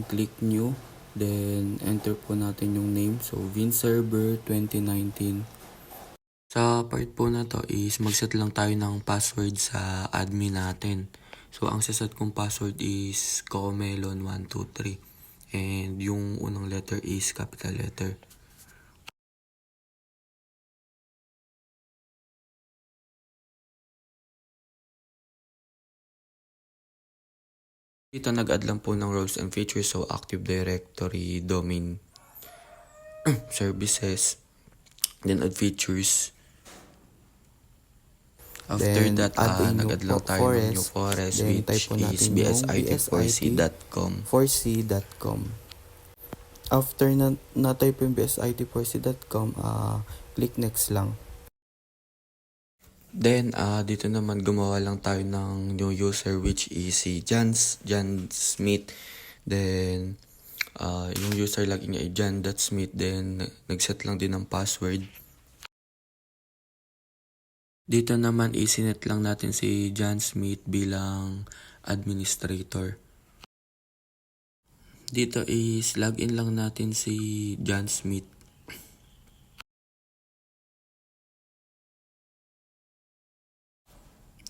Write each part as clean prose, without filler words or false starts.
then click new, then enter po natin yung name. So vinserver 2019. Sa part po na to is magset lang tayo ng password sa admin natin. So ang saset kong password is cocomelon123 and yung unang letter is capital letter. Dito nag-add lang po ng roles and features, so Active Directory, domain, services, then add features. After Then, that, nag-add lang tayo ng new forest, then which type po is natin yung bsit4c.com. After na-type yung bsit4c.com, click next lang. Then, dito naman gumawa lang tayo ng new user, which is si Jan Smith. Then, yung user login niya ay jan.smith. Then, nagset lang din ng password. Dito naman isinet lang natin si Jan Smith bilang administrator. Dito is login lang natin si Jan Smith.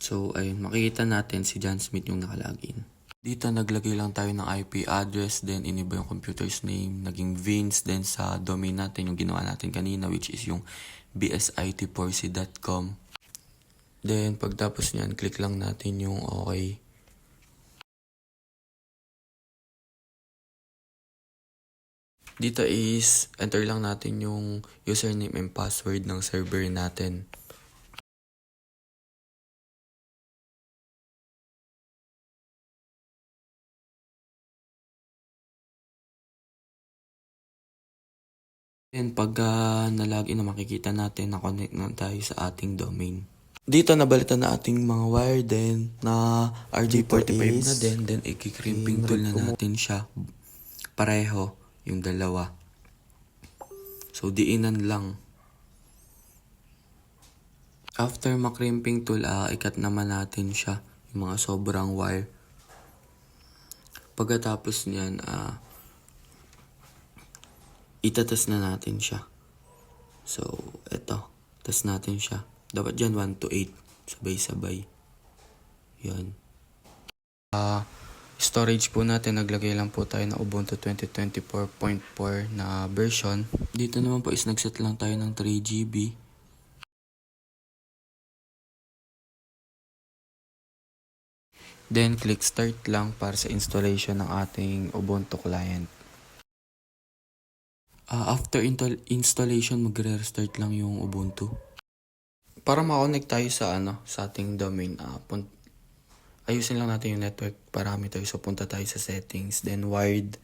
So, ayun, makikita natin si Jan Smith yung nakalagin. Dito, naglagay lang tayo ng IP address, then iniba yung computer's name, naging Vince, then sa domain natin, yung ginawa natin kanina, which is yung bsit4c.com. Then, pagtapos nyan, click lang natin yung OK. Dito is, enter lang natin yung username and password ng server natin. Then pag na-login na, makikita natin na connect na tayo sa ating domain. Dito nabalitan na ating mga wire din na RJ45 na din. Then i-crimping tool na natin siya. Pareho yung dalawa. So diinan lang. After makrimping tool, ikat naman natin siya. Yung mga sobrang wire. Pagkatapos niyan, itatas na natin siya. So, eto. Tas natin siya. Dapat dyan 1 to 8. Sabay-sabay. Yan. Storage po natin, naglagay lang po tayo ng Ubuntu 2024.4 na version. Dito naman po is nagset lang tayo ng 3 GB. Then, click start lang para sa installation ng ating Ubuntu client. After installation, magre-restart lang yung Ubuntu. Para ma-connect tayo sa sa ating domain, ayusin lang natin yung network parameter. So punta tayo sa settings, then wired,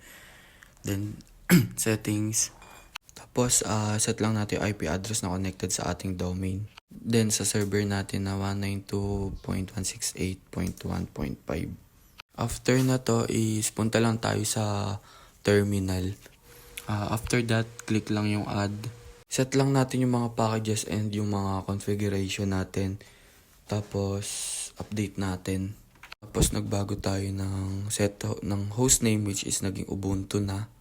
then settings. Tapos set lang natin yung IP address na connected sa ating domain. Then sa server natin na 192.168.1.5. After na to is punta lang tayo sa terminal. After that, click lang yung add. Set lang natin yung mga packages and yung mga configuration natin. Tapos, update natin. Tapos, nagbago tayo ng ng hostname, which is naging Ubuntu na.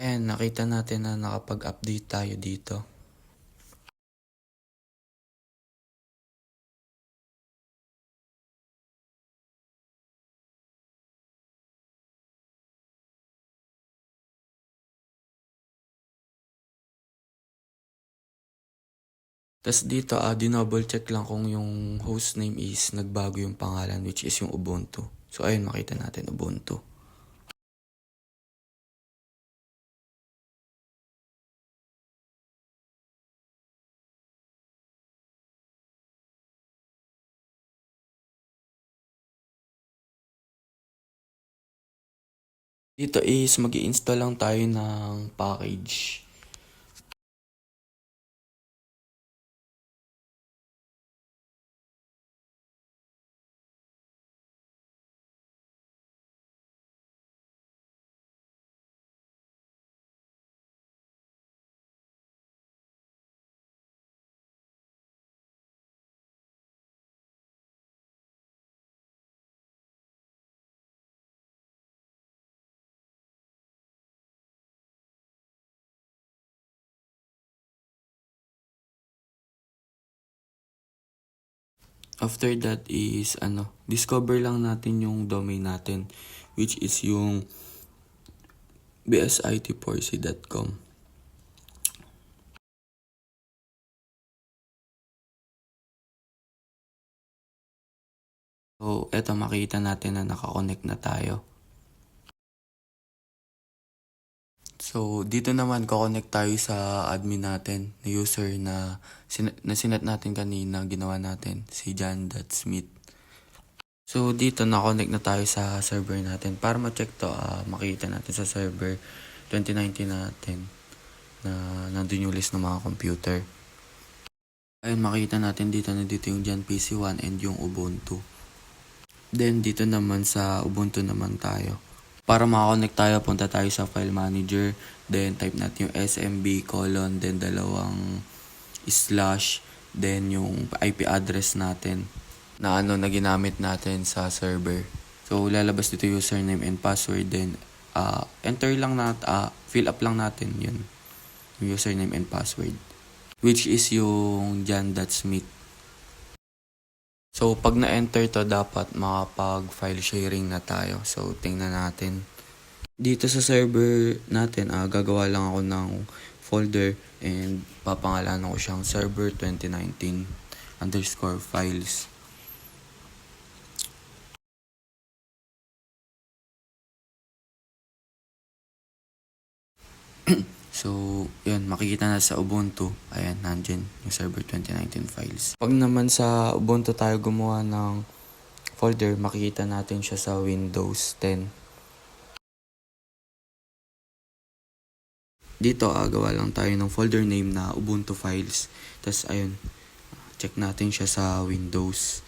And nakita natin na nakapag-update tayo dito. Tas dito, dinouble check lang kung yung hostname is nagbago yung pangalan, which is yung Ubuntu. So ayun, makita natin Ubuntu. Dito is mag-i-install lang tayo ng package. After that is discover lang natin yung domain natin, which is yung bsitforsy.com. So, eto makita natin na nakakonect na tayo. So, dito naman connect tayo sa admin natin, na user na sinet natin kanina, ginawa natin, si John.Smith. So, dito na-connect na tayo sa server natin. Para ma-check to, makita natin sa server 2019 natin na nandun yung list ng mga computer. Ayun, makita natin dito na dito yung John PC1 and yung Ubuntu. Then, dito naman sa Ubuntu naman tayo. Para makakonect tayo, punta tayo sa file manager. Then, type natin yung smb : then dalawang slash, then yung IP address natin na na ginamit natin sa server. So, lalabas dito username and password. Then, enter lang natin, fill up lang natin yun. Yung username and password. Which is yung Jan.Smith. So, pag na-enter to, dapat makapag-file sharing na tayo. So, tingnan natin. Dito sa server natin, gagawa lang ako ng folder and papangalanan ko siyang server 2019 _ files. So, yun, makikita na sa Ubuntu. Ayan, nandyan yung server 2019 files. Pag naman sa Ubuntu tayo gumawa ng folder, makikita natin siya sa Windows 10. Dito, gawa lang tayo ng folder name na Ubuntu Files. Tapos, ayun, check natin siya sa Windows.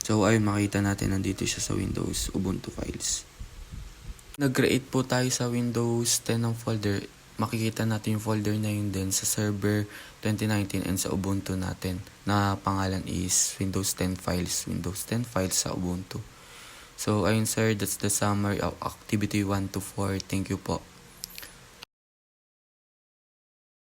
So, ayun, makita natin nandito siya sa Windows, Ubuntu Files. Nag-create po tayo sa Windows 10 ng folder. Makikita natin yung folder na yun din sa server 2019 and sa Ubuntu natin na pangalan is Windows 10 Files. Windows 10 Files sa Ubuntu. So, ayun sir, that's the summary of activity 1 to 4. Thank you po.